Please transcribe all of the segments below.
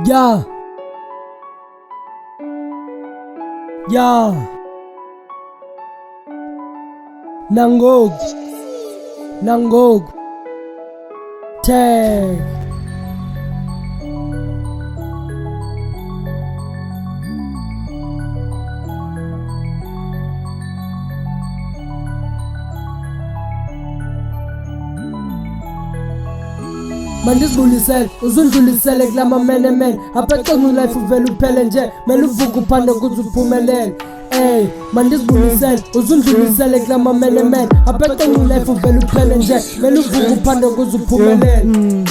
Yeah. Yeah. Nangog. Tag. Mandisibulisele uzundlulisele kulama men apheqonqa life uvela uphele nje mele uvuke uphande ukuze uphumelele. Mandisibulisele uzundlulisele kulama men apheqonqa life uvela uphele nje mele uvuke uphande ukuze uphumelele.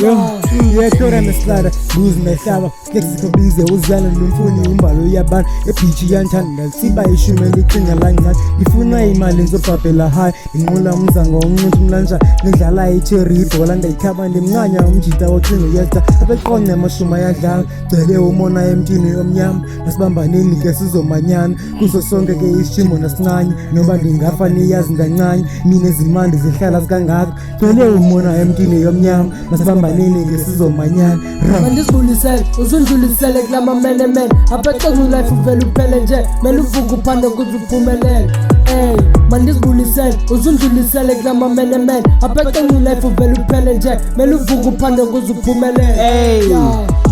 Yethora neslada buzi mehlaba flexiko bize uzana nomfuni umbalo yabana ebeach yanthanda siba ishumela icinga lancane ifuna imali nzobhabhela high inqula umzango omncinci umlanja nidlala icherry ibhola ndayikhaba ndimncanya umjita ocinga yesta abeqonqa amashuma yadlala gcwele umona emntwini omnyama nasibambaneni ke sizomanyana kuso sonke ke isishimo nasincanye noba ndingafa niyazi ndancanye mina ezimandi zihlala zikangaka gcwele umona emntwini omnyama nasibambaneni ke sizomanyana. Mandisibulisele uzundlulisele kulama men apheqonqa life uvela uphele nje mele uvuke uphande ukuze uphumelele. Mandisibulisele uzundlulisele kulama men apheqonqa life uvela uphele nje mele uvuke uphande ukuze uphumelele.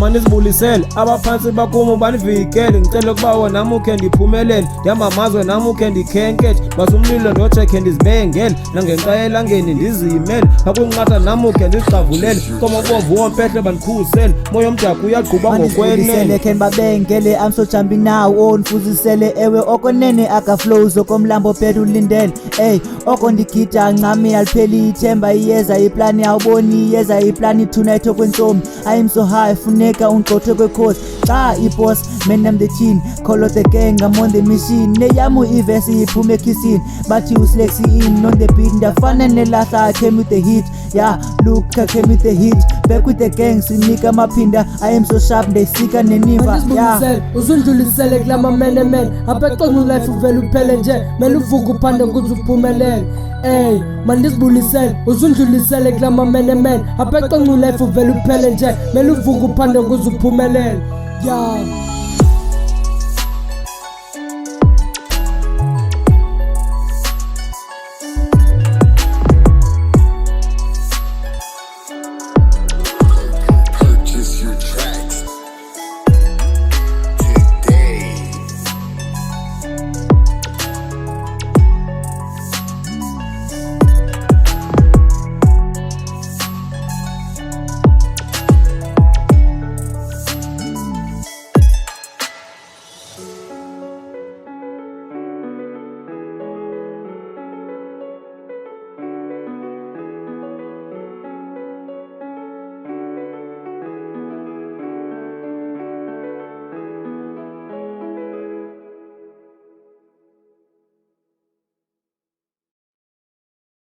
Mandisibulisele abaphansi bakumo banivikele ngicela ukuba wona nami ukhe ndiphumelele ndihamba amazwe nami ukhe ndikhenkethe basumlilo ndothekhe ndizibengele nangenxa elangeni ndiziyimele akunqatha nami ukhe ndizixavulele komabomvu wompehle bandikhusele moya omdaka uyaqhuba ngokwenene khe babengele I'm so jumping now onfuzisele ewe okonene akaflows okomlambo phela ulindele oko ndigida ncami alipheli ithemba iyeza iplani awuboni iyeza iplani tonight okwentombi I am so high funeka ungqothe kwekhosi xa iboss man I'm the teen call out the gang I'm on the machine neyamu ivesi iphume ekhisini bathi uslexy in on the beat ndafana nelahla came with the hit look I came with the hit back with the gang sinika maphinda I am so sharp ndayisika nenimba Mandisibulisele uzundlulisele kulama men apheqonqa life uvela uphele nje mele uvuke uphande ukuze uphumelele. Mandisibulisele uzundlulisele kulama men apheqonqa life uvela uphele nje mele uvuke uphande ukuze uphumelele. Purchase your tracks today.